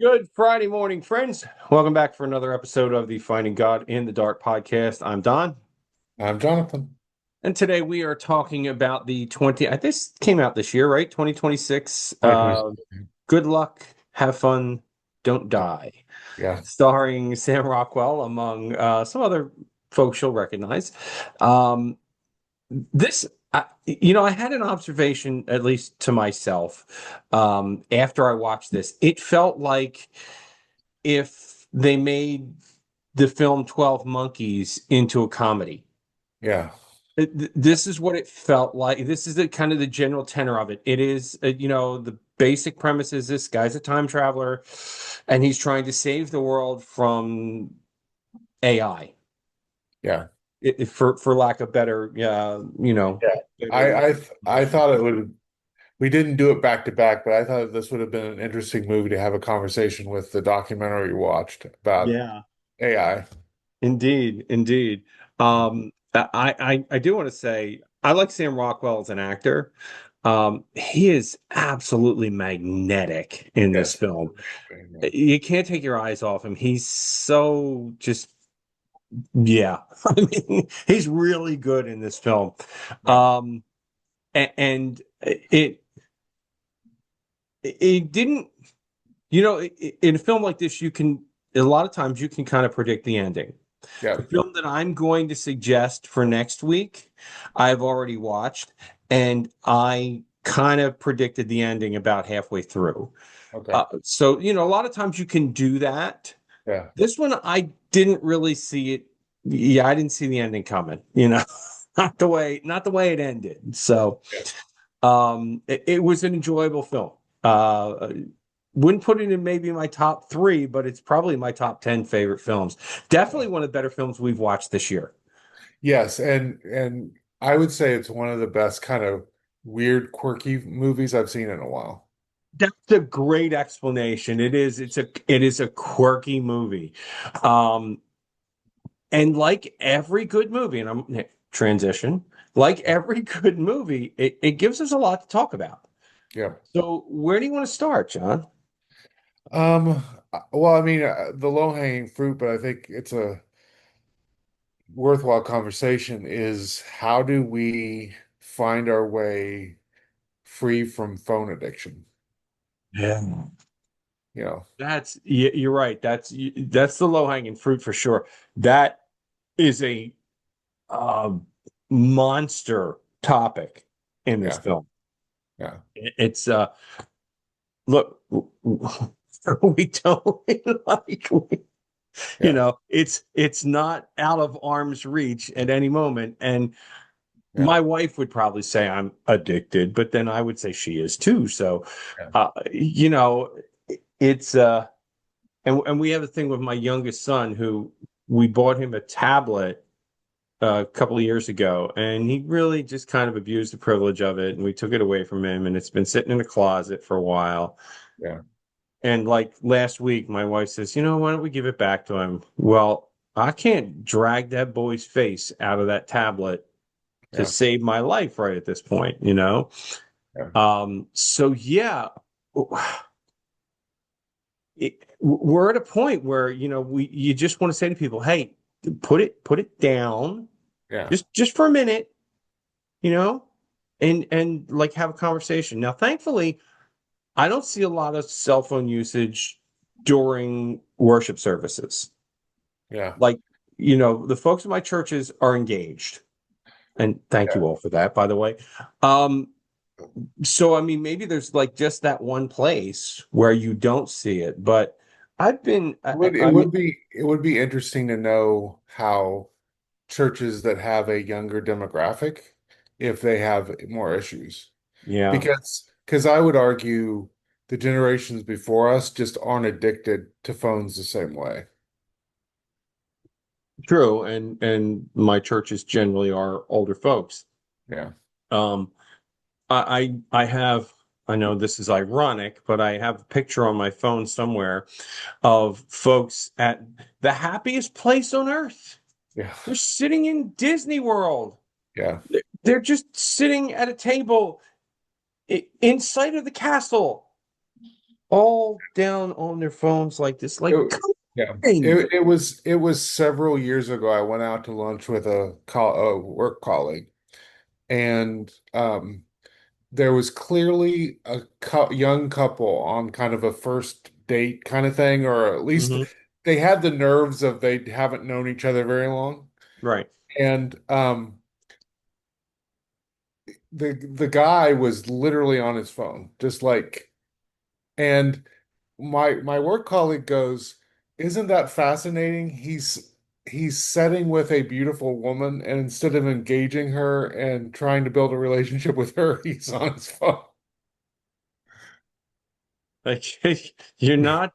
Good Friday morning, friends. Welcome back for another episode of the Finding God in the Dark podcast. I'm Don, I'm Jonathan. and today we are talking about the 20. This came out this year, right? 2026. 2026. Good luck, have fun, don't die. Yeah. Starring Sam Rockwell, among some other folks you'll recognize. Um, this, I had an observation, at least to myself, after I watched this. It felt like if they made the film 12 Monkeys into a comedy. Yeah. This is what it felt like. This is the kind of the general tenor of it. It is, the basic premise is this guy's a time traveler and he's trying to save the world from AI, Yeah. for lack of better, Yeah. I better I I explanation. thought it would we didn't do it back to back, but I thought this would have been an interesting movie to have a conversation with the documentary we watched about Yeah. AI. Indeed, indeed. I do want to say I like Sam Rockwell as an actor. He is absolutely magnetic in this Yes. film. You can't take your eyes off him. He's so just, yeah. I mean, he's really good in this film. Yeah. Um, and it didn't, in a film like this, a lot of times you can kind of predict the ending. Yeah. The film that I'm going to suggest for next week, I've already watched, and I kind of predicted the ending about halfway through. Okay. So, a lot of times you can do that. Yeah. This one, I didn't really see it. Yeah, I didn't see the ending coming, not the way it ended. So, Yeah. it was an enjoyable film. Uh, wouldn't put it in maybe my top three, but it's probably my top 10 favorite films. Definitely one of the better films we've watched this year. Yes, and I would say it's one of the best kind of weird, quirky movies I've seen in a while. That's a great explanation. It is a quirky movie. Um, and like every good movie, and I'm transition, like every good movie, it gives us a lot to talk about. Yeah. So where do you want to start, John? Well, I mean, the low-hanging fruit, but I think it's a worthwhile conversation is how do we find our way free from phone addiction? Yeah. You know, You're right. That's the low-hanging fruit for sure. That is a uh, monster topic in this yeah, film. yeah, It's look, we don't like yeah, it's not out of arm's reach at any moment. And yeah, my wife would probably say I'm addicted, but then I would say she is too. So, yeah, uh, you know, it's and we have a thing with my youngest son who we bought him a tablet a couple of years ago, and he really just kind of abused the privilege of it, and we took it away from him, and it's been sitting in the closet for a while. yeah, And like last week, my wife says, why don't we give it back to him? Well, I can't drag that boy's face out of that tablet to yeah, save my life right at this point. yeah, So yeah, we're at a point where, you just want to say to people, hey, put it down yeah, just for a minute, you know, and like have a conversation. Now, thankfully, I don't see a lot of cell phone usage during worship services. yeah, Like, the folks in my churches are engaged. And thank you all for that, by the way. Um, so I mean, maybe there's like just that one place where you don't see it, but I've been, it I mean, would be interesting to know how churches that have a younger demographic, if they have more issues. yeah, Because I would argue the generations before us just aren't addicted to phones the same way. true. And my churches generally are older folks. Yeah. Um, I have, I know this is ironic, but I have a picture on my phone somewhere of folks at the happiest place on earth. Yeah. They're sitting in Disney World. Yeah. They're just sitting at a table in sight of the castle, all down on their phones like this. Like, It, come yeah. on. It was several years ago. I went out to lunch with a work colleague, and there was clearly a young couple on kind of a first date kind of thing, or at least Hmm. they had the nerves of they haven't known each other very long. Right. And the guy was literally on his phone, just like, and my work colleague goes, "Isn't that fascinating? He's setting with a beautiful woman, and instead of engaging her and trying to build a relationship with her, he's on his phone." Like, you're not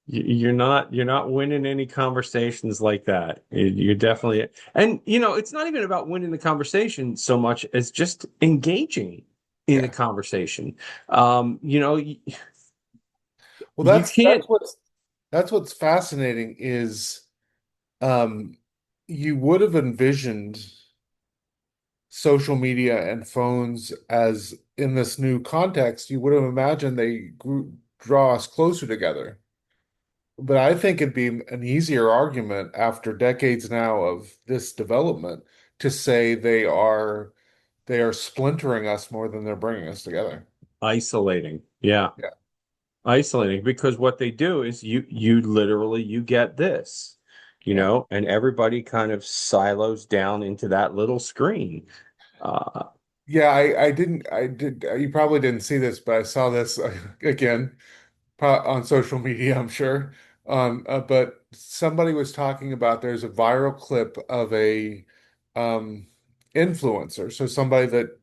you're not winning any conversations like that. You're definitely, and it's not even about winning the conversation so much as just engaging in the Yeah. conversation. Well, You that's can't. what's fascinating is um you would have envisioned social media and phones as in this new context, you would have imagined draw us closer together. But I think it'd be an easier argument after decades now of this development to say they are splintering us more than they're bringing us together. Isolating. Yeah. Yeah. Isolating, because what they do is you literally you get this, Yeah. and everybody kind of silos down into that little screen. Uh, Yeah, I did. You probably didn't see this, but I saw this again on social media, I'm sure. But somebody was talking about there's a viral clip of a um, influencer, so somebody that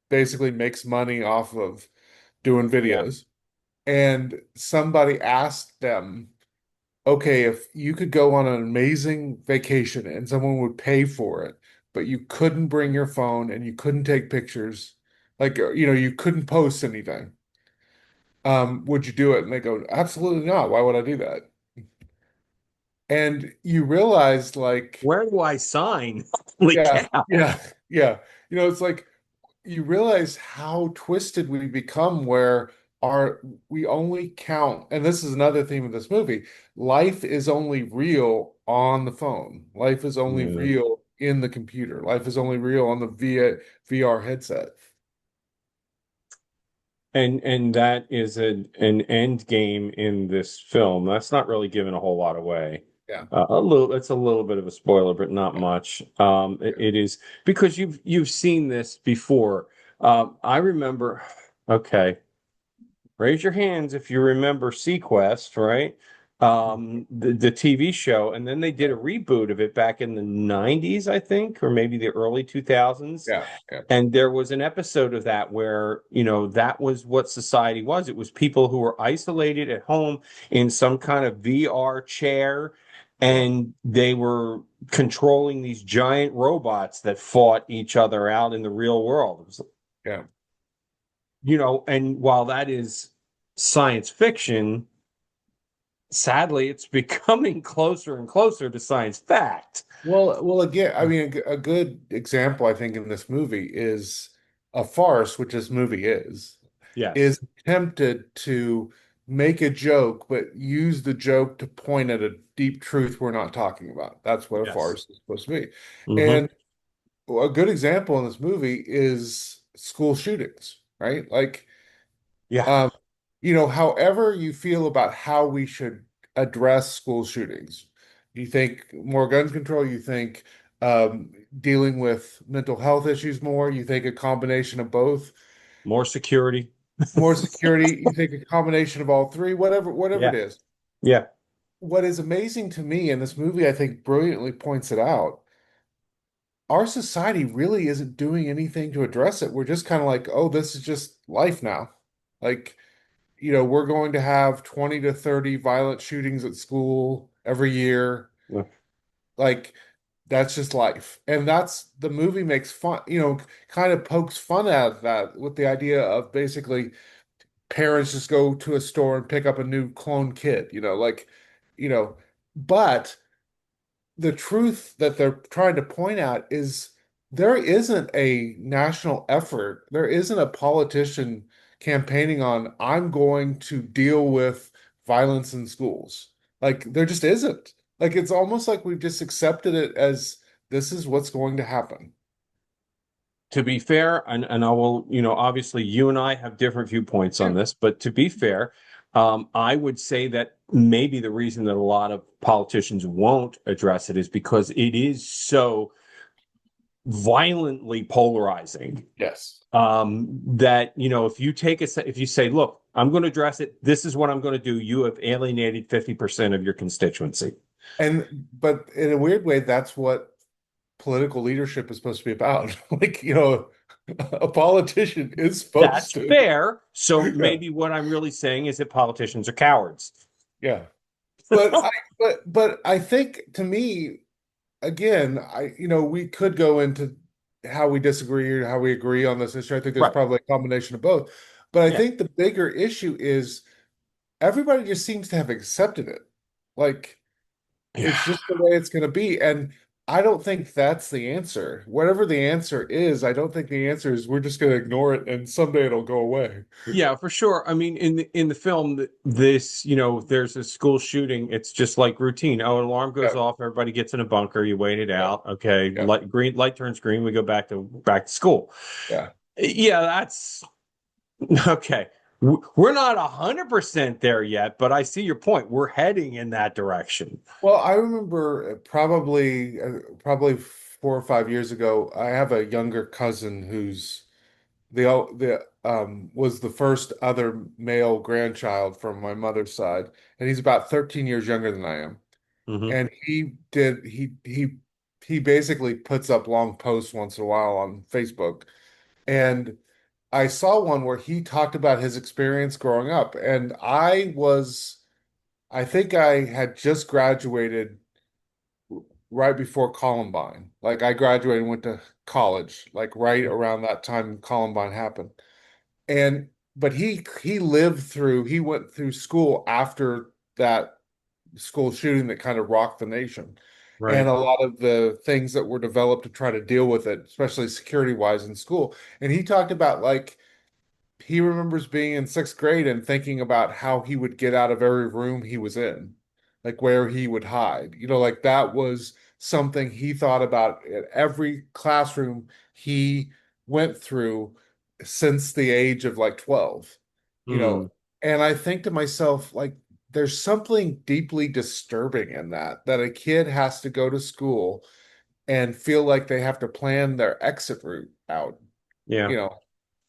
basically makes money off of doing yeah. videos, and somebody asked them, okay, if you could go on an amazing vacation and someone would pay for it, but you couldn't bring your phone and you couldn't take pictures, like you couldn't post anything, would you do it? And they go, absolutely not. Why would I do that? And you realize, like, Where do I sign? Holy yeah, cow. yeah, yeah. It's like you realize how twisted we become where our we only count, and this is another theme of this movie, life is only real on the phone. Life is only Yeah. real in the computer. Life is only real on the VR headset. And that is an end game in this film. That's not really giving a whole lot away. Yeah. It's a little bit of a spoiler, but not much. Yeah. It is because you've seen this before. I remember. Okay, raise your hands if you remember Sequest, right? The TV show, and then they did a reboot of it back in the 90s, I think, or maybe the early 2000s. Yeah. Yeah. And there was an episode of that where, that was what society was. It was people who were isolated at home in some kind of VR chair, Yeah. and they were controlling these giant robots that fought each other out in the real world. It was, Yeah. and while that is science fiction, sadly, it's becoming closer and closer to science fact. Well, again, I mean, a good example, I think, in this movie is a farce, which this movie is Yes. tempted to make a joke, but use the joke to point at a deep truth we're not talking about. That's what a Yes. farce is supposed to be. Hmm. And a good example in this movie is school shootings, right? Like, Yeah. um, however you feel about how we should address school shootings, you think more gun control, you think um, dealing with mental health issues more, you think a combination of both, More security. more security, you think a combination of all three, whatever it Yeah. is. Yeah. What is amazing to me, and this movie, I think, brilliantly points it out, our society really isn't doing anything to address it. We're just kind of like, oh, this is just life now. Like, we're going to have 20 to 30 violent shootings at school every year. Like, that's just life. And that's the movie makes fun, kind of pokes fun at that with the idea of basically parents just go to a store and pick up a new clone kid, you know, but the truth that they're trying to point out is there isn't a national effort, there isn't a politician campaigning on, I'm going to deal with violence in schools. Like there just isn't. Like it's almost like we've just accepted it as this is what's going to happen. To be fair, and I will, obviously you and I have different viewpoints on Yeah. this, but to be fair, I would say that maybe the reason that a lot of politicians won't address it is because it is so violently polarizing. Yes. That if you say, look, I'm going to address it, this is what I'm going to do, you have alienated 50% of your constituency. And but in a weird way, that's what political leadership is supposed to be about. Like, a politician is supposed That's to. fair. So Yeah. maybe what I'm really saying is that politicians are cowards. Yeah. But I think to me, again, we could go into how we disagree or how we agree on this issue. I think there's Right. probably a combination of both. But I Yeah. think the bigger issue is everybody just seems to have accepted it. Like it's Yeah. just the way it's going to be. And I don't think that's the answer. Whatever the answer is, I don't think the answer is we're just going to ignore it and someday it'll go away. Yeah, for sure. I mean, in the film, there's a school shooting. It's just like routine. Oh, an alarm goes Yeah, off. Everybody gets in a bunker. You wait it yeah, out. Okay, yeah, light turns green. We go back to school. yeah. Yeah, that's okay. We're not 100% there yet, but I see your point. We're heading in that direction. Well, I remember probably 4 or 5 years ago, I have a younger cousin who's the was the first other male grandchild from my mother's side, and he's about 13 years younger than I am. Hmm. And he basically puts up long posts once in a while on Facebook. And I saw one where he talked about his experience growing up, and I think I had just graduated right before Columbine. Like I graduated and went to college, like right around that time Columbine happened. And but he went through school after that school shooting that kind of rocked the nation. And Right. a lot of the things that were developed to try to deal with it, especially security wise in school. And he talked about like he remembers being in sixth grade and thinking about how he would get out of every room he was in, like where he would hide. Like that was something he thought about at every classroom he went through since the age of like 12, you know. Hmm. And I think to myself, like, there's something deeply disturbing in that a kid has to go to school and feel like they have to plan their exit route out, Yeah. you know.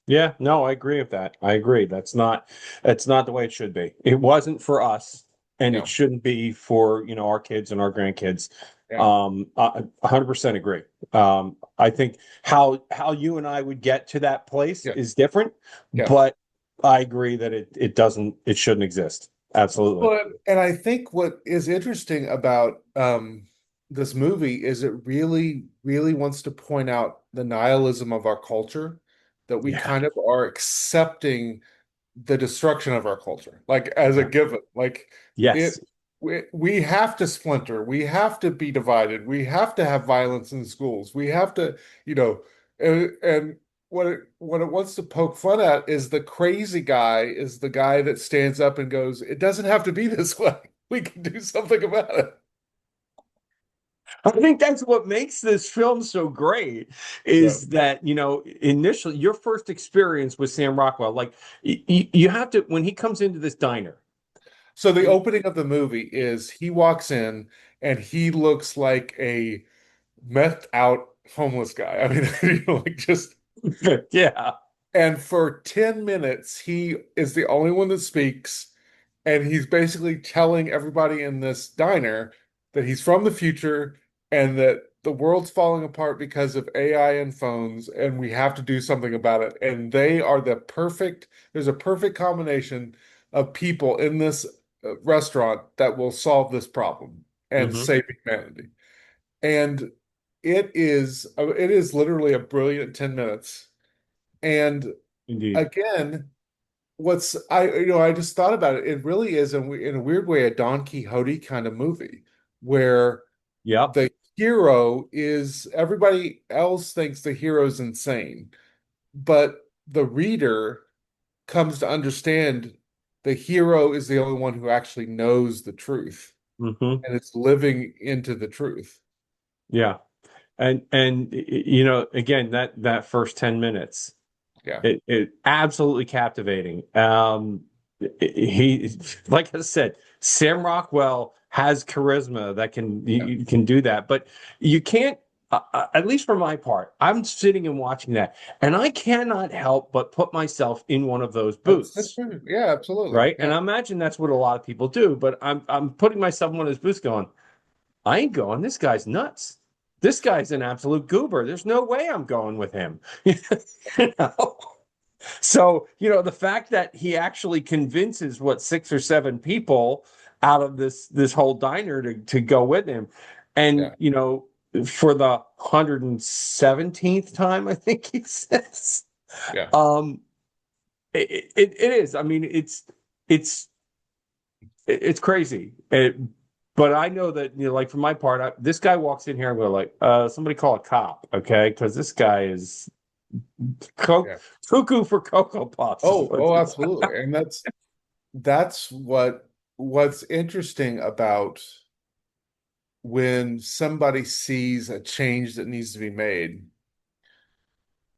Yeah, no, I agree with that. I agree. That's not the way it should be. It wasn't for us, and it Yeah, shouldn't be for, our kids and our grandkids. yeah, 100% agree. I think how you and I would get to that place yeah, is different, yeah. but I agree that it shouldn't exist. Absolutely. And I think what is interesting about this movie is it really, really wants to point out the nihilism of our culture, that we Yeah. kind of are accepting the destruction of our culture, like as a Yeah. given. Like it, Yes. we have to splinter, we have to be divided, we have to have violence in schools, we have to, you know, and what it wants to poke fun at is the crazy guy is the guy that stands up and goes, it doesn't have to be this way. We can do something about it. I think that's what makes this film so great Yeah. is that, initially your first experience with Sam Rockwell, like you have to, when he comes into this diner. So the opening of the movie is he walks in and he looks like a methed out homeless guy. I mean, like just. Yeah. And for 10 minutes, he is the only one that speaks. And he's basically telling everybody in this diner that he's from the future and that the world's falling apart because of AI and phones, and we have to do something about it. And there's a perfect combination of people in this restaurant that will solve this problem and Hmm. save humanity. And it is literally a brilliant 10 minutes. And Indeed. again, I just thought about it. It really is in a weird way a Don Quixote kind of movie where Yep. the hero is everybody else thinks the hero's insane, but the reader comes to understand the hero is the only one who actually knows the truth Hmm. and it's living into the truth. Yeah. And again, that first 10 minutes, Yeah. it absolutely captivating. He, like I said, Sam Rockwell has charisma that Yeah. you can do that, but you can't. At least for my part, I'm sitting and watching that, and I cannot help but put myself in one of those That's booths, true. Yeah, absolutely. right? And Yeah. I imagine that's what a lot of people do. But I'm putting myself in one of those booths, going, I ain't going. This guy's nuts. This guy's an absolute goober. There's no way I'm going with him. You know? So, the fact that he actually convinces what 6 or 7 people out of this whole diner to go with him. And, Yeah. for the 117th time, I think he says, Yeah. um, it is. I mean, it's it's crazy. But I know that, like for my part, this guy walks in here and we're like, somebody call a cop, okay? Because this guy is co Yeah. cuckoo for Cocoa Puffs is Oh, what oh, it's. absolutely. And that's what's interesting about when somebody sees a change that needs to be made.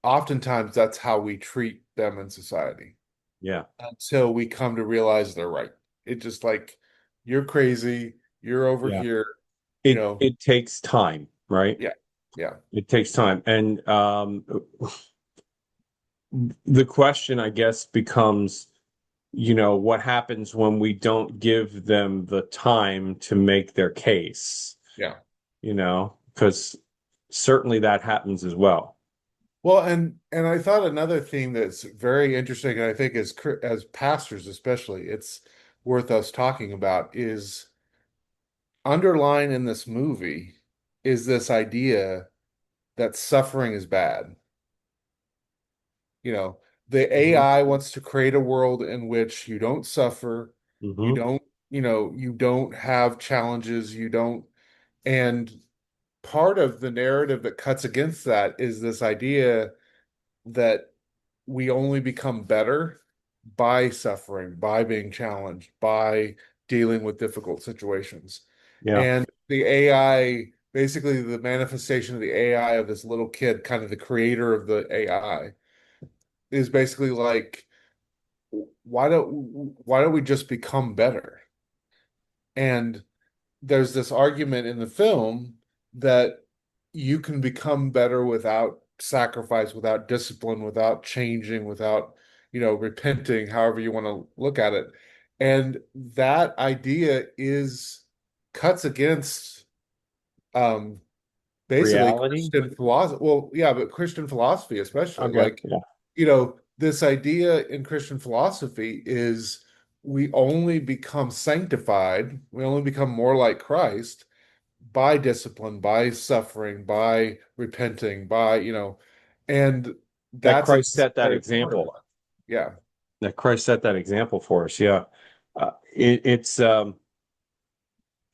Oftentimes that's how we treat them in society Yeah, until we come to realize they're right. It just like you're crazy, you're over yeah. here, you It know. it takes time, right? Yeah. Yeah. It takes time. And the question, I guess, becomes, what happens when we don't give them the time to make their case, Yeah. because certainly that happens as well. Well, and I thought another theme that's very interesting, and I think as pastors especially, it's worth us talking about is underlying in this movie is this idea that suffering is bad. You know, the Hmm. AI wants to create a world in which you don't suffer, you Hmm. don't, you don't have challenges, you don't, and part of the narrative that cuts against that is this idea that we only become better by suffering, by being challenged, by dealing with difficult situations. Yeah. And the AI, basically the manifestation of the AI of this little kid, kind of the creator of the AI, is basically like, why don't we just become better? And there's this argument in the film that you can become better without sacrifice, without discipline, without changing, without, repenting, however you want to look at it. And that idea is cuts against um basically Reality. Christian philosophy. Well, yeah, but Christian philosophy especially. Okay. Like, Yeah. this idea in Christian philosophy is we only become sanctified, we only become more like Christ by discipline, by suffering, by repenting, and That that's a Christ set that necessary part of it. example. Yeah. That Christ set that example for us. Yeah. It's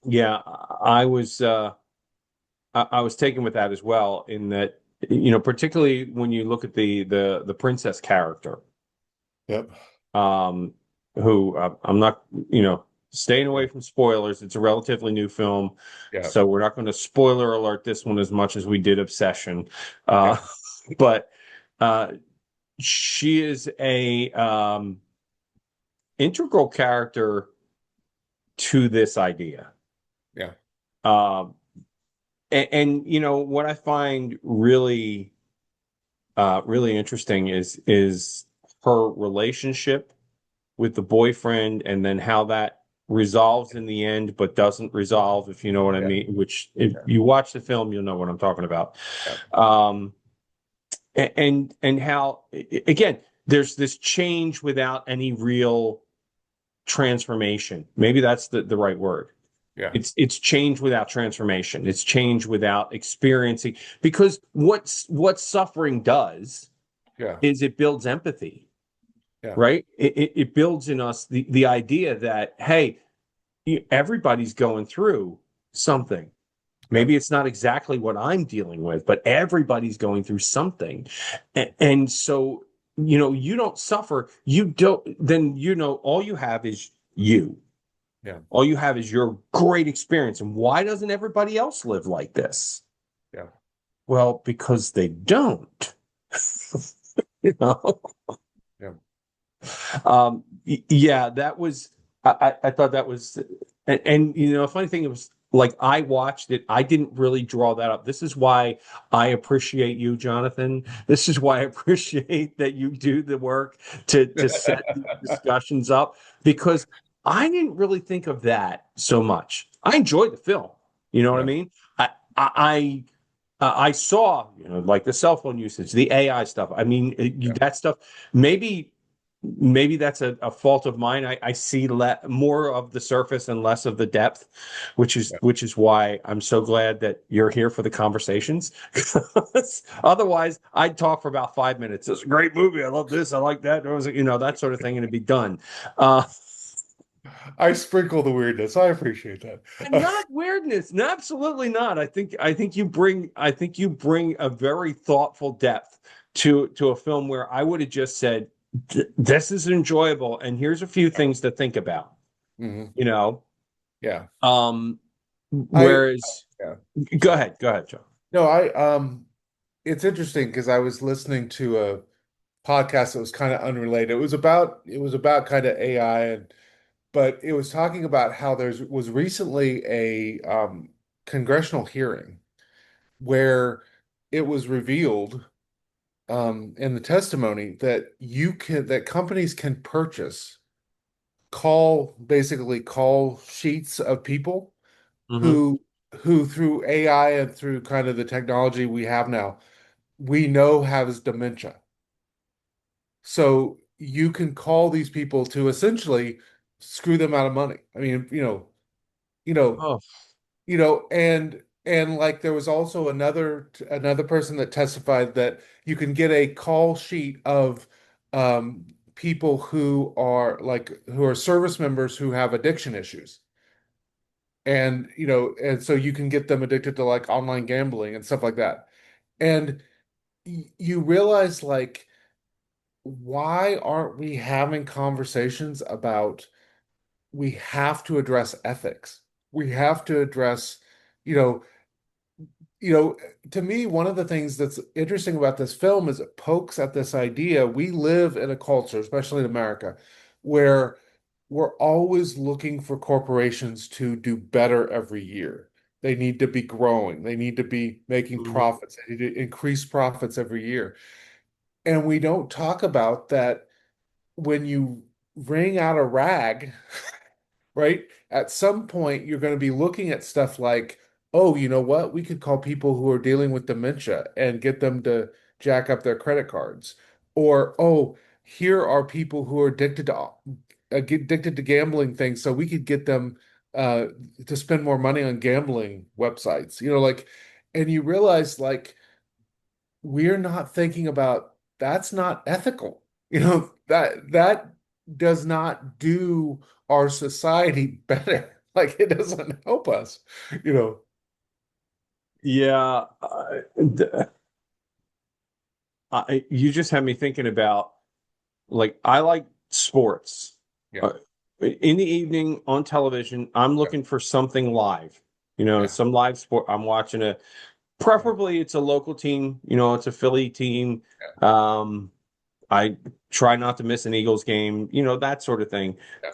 yeah, I was taken with that as well, in that, particularly when you look at the princess character, Yep. um, who, I'm not, staying Yeah. away from spoilers. It's a relatively new film, Yeah. so we're not going to spoiler alert this one as much as we did Obsession. Yeah. Uh, but uh, she is a integral character to this idea. Yeah. Um, and what I find really interesting is her relationship with the boyfriend, and then how that resolves in the end, but doesn't resolve, if you know what I Yeah. mean. Which, if Yeah. you watch the film, you'll know what I'm talking about. Yeah. Um, and how, again, there's this change without any real transformation. Maybe that's the right word. Yeah. It's change without transformation. It's change without experiencing, because what suffering does Yeah. is it builds empathy, Yeah. right? It builds in us the idea that, hey, everybody's going through something. Yeah. Maybe it's not exactly what I'm dealing with, but everybody's going through something. And so you don't suffer, you don't, then, all you have is you. Yeah. All you have is your great experience. And why doesn't everybody else live like this? Yeah. Well, because they don't. you know? Yeah. Yeah, that was, I thought that was, and funny thing, it was like I watched it. I didn't really draw that up. This is why I appreciate you, Jonathan. This is why I appreciate that you do the work to set these discussions up, because I didn't really think of that so much. I enjoyed the film. You know what I Yeah. mean? I I saw, like the cell phone usage, the AI stuff. I mean, Yeah. that stuff. Maybe that's a fault of mine. I see more of the surface and less of the depth, Yeah. which is why I'm so glad that you're here for the conversations. Otherwise, I'd talk for about 5 minutes. It's a great movie. I love this. I like that. There was, that sort of thing, and it'd be done. Uh, I sprinkle the weirdness. I appreciate that. Not weirdness. No, absolutely not. I think you bring a very thoughtful depth to a film where I would have just said, This is enjoyable, and here's a few things to think about." Hmm. You know. Yeah. I Whereas, yeah. Sorry. go ahead, Joe. No, it's interesting because I was listening to a podcast that was kind of unrelated. It was about kind of AI, but it was talking about how was recently a congressional hearing where it was revealed in the testimony that companies can purchase basically call sheets of people Hmm. who through AI and through kind of the technology we have now, we know has dementia. So you can call these people to essentially screw them out of money. I mean, you know, Oh. and like there was also another person that testified that you can get a call sheet of people who are service members who have addiction issues. And so you can get them addicted to like online gambling and stuff like that. And you realize like why aren't we having conversations about we have to address ethics. We have to address, you know, you know, to me, one of the things that's interesting about this film is it pokes at this idea. We live in a culture, especially in America, where we're always looking for corporations to do better every year. They need to be growing. They need to be making Mhm. profits. They need to increase profits every year. And we don't talk about that when you wring out a rag, right? At some point, you're going to be looking at stuff like, oh, you know what? We could call people who are dealing with dementia and get them to jack up their credit cards. Or, oh, here are people who are addicted to gambling things, so we could get them uh, to spend more money on gambling websites. And you realize like we're not thinking about that's not ethical. That does not do our society better. Like it doesn't help us, you know. Yeah. You just had me thinking about, like, I like sports. Yeah, Uh, in the evening on television, I'm yeah, looking for something live. yeah, Some live sport. I'm watching yeah, preferably it's a local team. It's a Philly team. Um, I try not to miss an Eagles game. That sort of thing. yeah,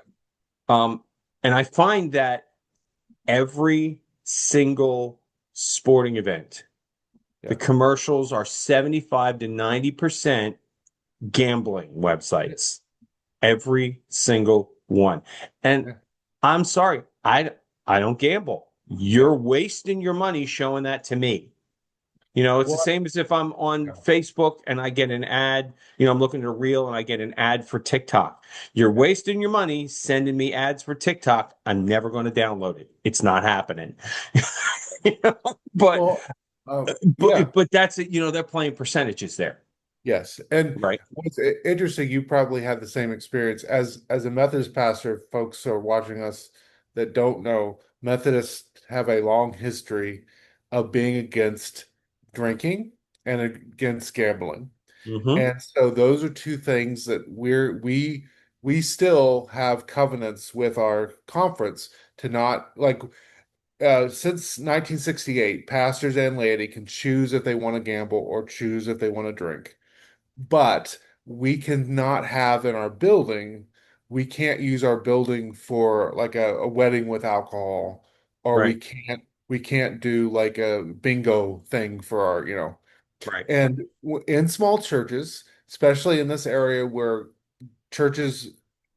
Um, and I find that every single sporting event, the yeah, commercials are 75 to 90% gambling websites. Every single one. And yeah, I'm sorry, I don't gamble. yeah. You're wasting your money showing that to me. It's the Well, same as if I'm on yeah, Facebook and I get an ad, I'm looking at a reel and I get an ad for TikTok. You're yeah. wasting your money sending me ads for TikTok. I'm never going to download it. It's not happening. You know? But Well, yeah. but that's it, they're playing percentages there, Yes. And right? what's interesting, you probably had the same experience as a Methodist pastor. Folks who are watching us that don't know, Methodists have a long history of being against drinking and against gambling. Hmm. And so those are two things that we still have covenants with our conference to not like since 1968, pastors and laity can choose if they want to gamble or choose if they want to drink. But we cannot have in our building, we can't use our building for like a wedding with alcohol, or Right. we can't do like a bingo thing for our, Right. and in small churches, especially in this area where churches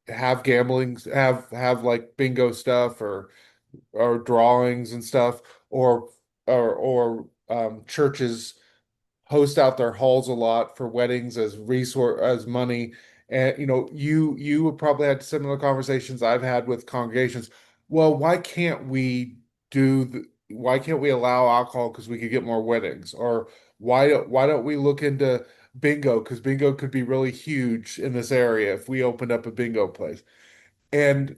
have gambling, have like bingo stuff or drawings and stuff, or churches host out their halls a lot for weddings as resource as money. And you would probably had similar conversations I've had with congregations. Well, why can't we allow alcohol because we could get more weddings? Or why don't we look into bingo? Because bingo could be really huge in this area if we opened up a bingo place. And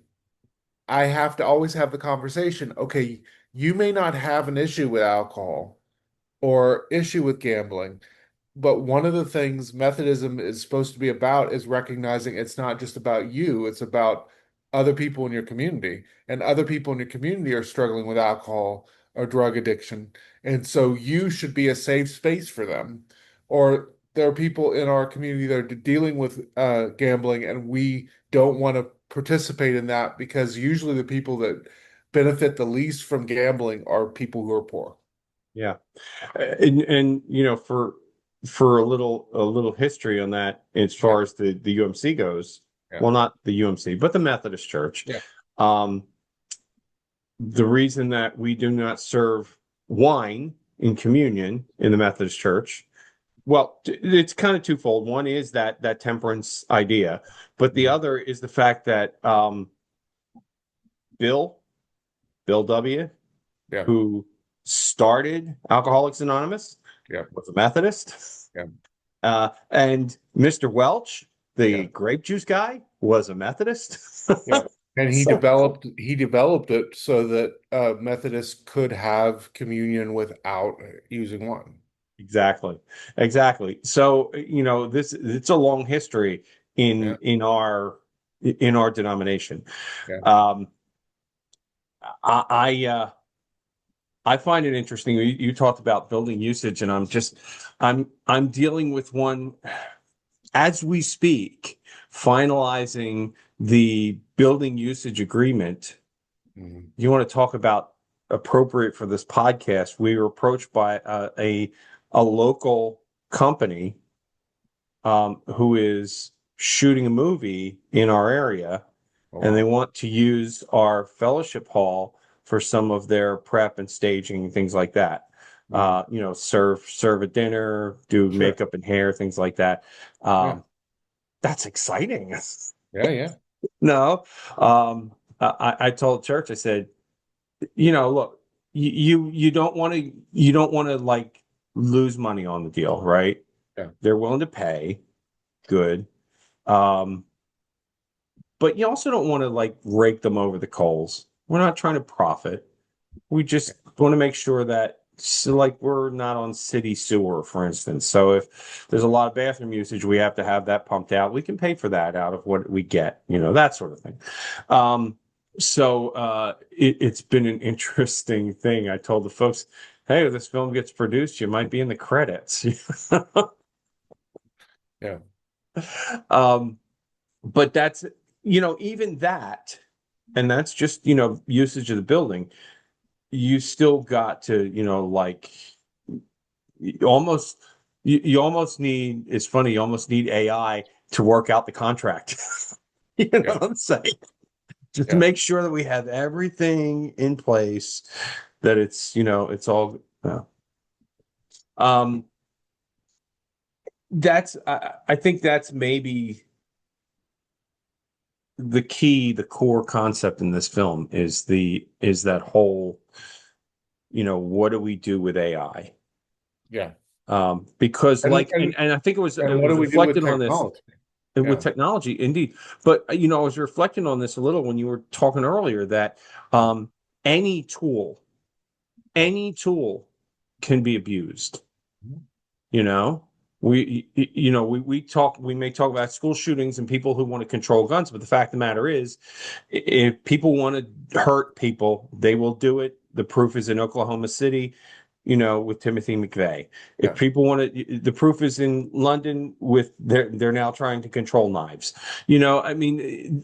I have to always have the conversation. Okay, you may not have an issue with alcohol or issue with gambling, but one of the things Methodism is supposed to be about is recognizing it's not just about you, it's about other people in your community. And other people in your community are struggling with alcohol or drug addiction. And so you should be a safe space for them. Or there are people in our community that are dealing with gambling, and we don't want to participate in that because usually the people that benefit the least from gambling are people who are poor. Yeah. And for a little history on that as Yeah, far as the UMC goes, yeah, well, not the UMC, but the Methodist Church. yeah. Um, the reason that we do not serve wine in communion in the Methodist Church, well, it's kind of twofold. One is that temperance idea, but the Mhm. other is the fact that Bill Bill W, Yeah, who started Alcoholics Anonymous, yeah, was a Methodist. yeah, And Mr. Welch, yeah. the grape juice guy, was a Methodist. Yeah. And So he developed it so that Methodists could have communion without using wine. exactly, exactly. So this it's a long history Yeah, in our denomination. yeah, Um, I find it interesting. You talked about building usage, and I'm dealing with one as we speak, finalizing the building usage agreement. mhm, You want to talk about appropriate for this podcast? We were approached by a local company who is shooting a movie in our area, oh and they wow. want to use our fellowship hall for some of their prep and staging and things like that. Mhm. Serve a dinner, do Sure. makeup and hair, things like that. Yeah, That's exciting. yeah, yeah, No, I told church, I said, look, you don't want to like lose money on the deal, right? yeah, They're willing to pay, good. Um, but you also don't want to like rake them over the coals. We're not trying to profit. We yeah, just want to make sure that so like we're not on city sewer, for instance. So if there's a lot of bathroom usage, we have to have that pumped out. We can pay for that out of what we get, that sort of thing. It's been an interesting thing. I told the folks, hey, if this film gets produced, you might be in the credits. yeah, um, but that's even that, and that's just usage of the building. You still got to like you almost you almost need it's funny, you almost need AI to work out the contract. You know yeah, what I'm saying? Just to yeah, make sure that we have everything in place, that it's all um I think that's maybe the core concept in this film is that whole, what do we do with AI? yeah. Because And like and I think it was and it what was was we do with reflected on this technology? with Yeah, technology, indeed. But I was reflecting on this a little when you were talking earlier that um, any tool, yeah, any tool can be abused. mhm, You know, We may talk about school shootings and people who want to control guns, but the fact of the matter is, if people want to hurt people, they will do it. The proof is in Oklahoma City, with Timothy McVeigh. If Yeah, people want to, the proof is in London with they're now trying to control knives. I mean,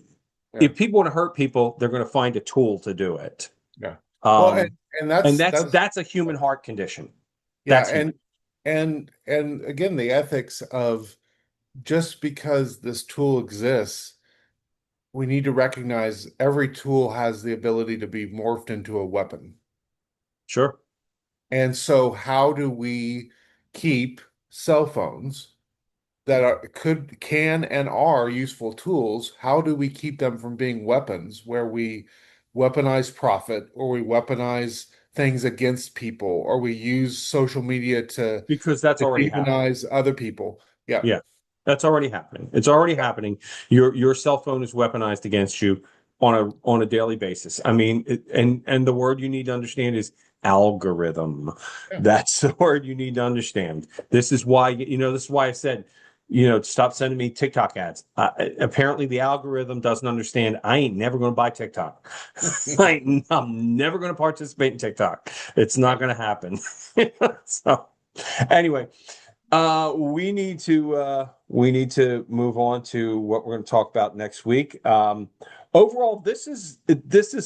yeah, if people want to hurt people, they're going to find a tool to do it. yeah. Well, and, Um, and and that's that's that's a human heart condition. yeah, That's human. and again, the ethics of just because this tool exists, we need to recognize every tool has the ability to be morphed into a weapon. Sure. And so, how do we keep cell phones that can and are useful tools? How do we keep them from being weapons where we weaponize profit or we weaponize things against people or we use social media Because that's to already happening. demonize other people? Yeah, Yeah, that's already happening. It's already happening. Your cell phone is weaponized against you on a daily basis. I mean, and the word you need to understand is algorithm. yeah, That's the word you need to understand. This is why I said, stop sending me TikTok ads. Apparently, the algorithm doesn't understand. I ain't never going to buy TikTok. I'm never going to participate in TikTok. It's yeah, not going to happen. So, anyway. We need to move on to what we're going to talk about next week. Overall, this is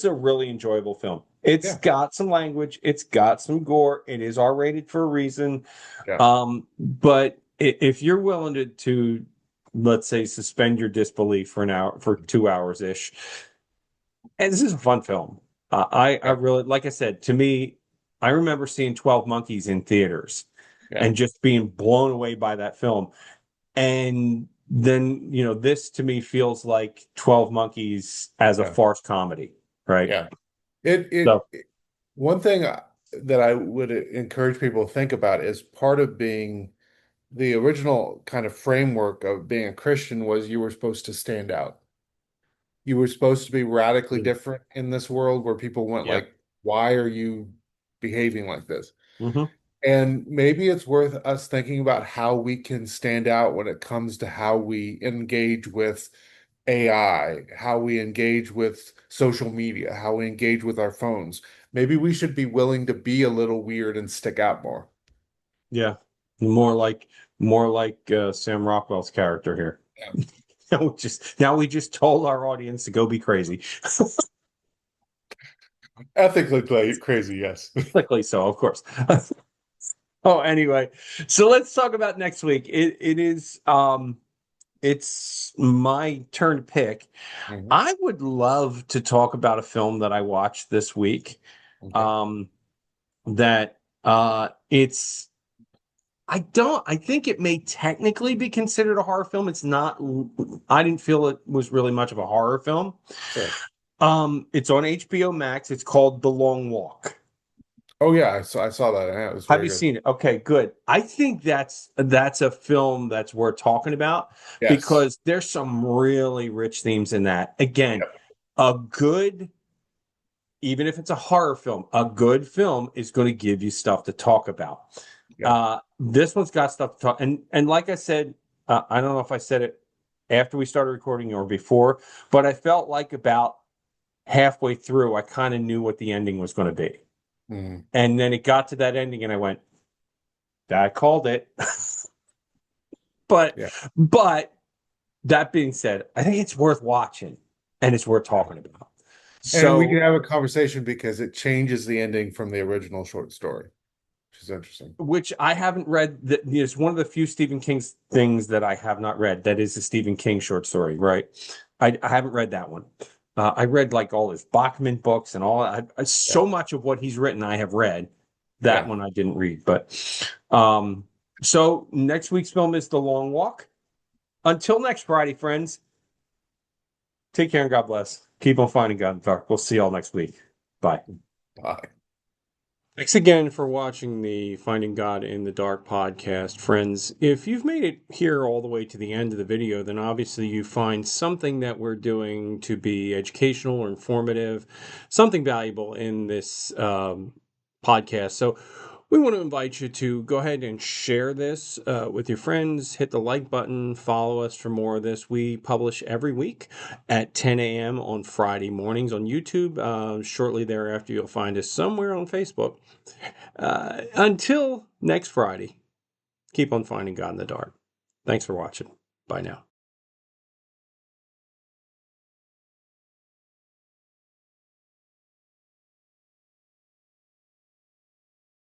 a really enjoyable film. It's yeah, got some language, it's got some gore, it is R-rated for a reason. yeah, But if you're willing to let's say suspend your disbelief for an hour for 2 hours ish, and this is a fun film. I yeah, really, like I said, to me, I remember seeing 12 Monkeys in theaters yeah, and just being blown away by that film. And then, this to me feels like 12 Monkeys as a yeah, farce comedy, right? yeah. It So, one thing that I would encourage people to think about is part of being the original kind of framework of being a Christian was you were supposed to stand out. You were supposed to be radically different in this world where people went yeah. like, why are you behaving like this? Hmm. And maybe it's worth us thinking about how we can stand out when it comes to how we engage with AI, how we engage with social media, how we engage with our phones. Maybe we should be willing to be a little weird and stick out more. Yeah. More like Sam Rockwell's character here. Yeah. Now we just told our audience to go be crazy. Ethically crazy, yes. Quickly so, of course. Oh, anyway, so let's talk about next week. It's my turn to pick. Mhm. I would love to talk about a film that I watched this week. Okay. Um, that it's I think it may technically be considered a horror film. It's not. I didn't feel it was really much of a horror film. Sure. It's on HBO Max. It's called The Long Walk. Oh yeah, I saw that. Yeah, it was Have very you good. seen it? Okay, good. I think that's a film that's worth talking about Yes. because there's some really rich themes in that. Again, Yep. a good, even if it's a horror film, a good film is going to give you stuff to talk about. Yep. This one's got stuff to talk, and like I said, I don't know if I said it after we started recording or before, but I felt like about halfway through, I kind of knew what the ending was going to be. Mm, And then it got to that ending, and I went, "That called it." But yeah. but that being said, I think it's worth watching and it's worth Yeah. talking about. And we can So, have a conversation because it changes the ending from the original short story, which is interesting. which I haven't read. That is one of the few Stephen King's things that I have not read. That is a Stephen King short story, right? I haven't read that one. I read like all his Bachman books and all. Yeah. So much of what he's written, I have read. That Yeah. one I didn't read, but um, so next week's film is The Long Walk. Until next Friday, friends. Take care and God bless. Keep on finding God in the dark. We'll see y'all next week. Bye. Bye. Thanks again for watching the Finding God in the Dark podcast, friends. If you've made it here all the way to the end of the video, then obviously you find something that we're doing to be educational or informative, something valuable in this podcast. So We want to invite you to go ahead and share this with your friends. Hit the like button. Follow us for more of this. We publish every week at 10 a.m. on Friday mornings on YouTube. Shortly thereafter, you'll find us somewhere on Facebook. Until next Friday, keep on finding God in the dark. Thanks for watching. Bye now.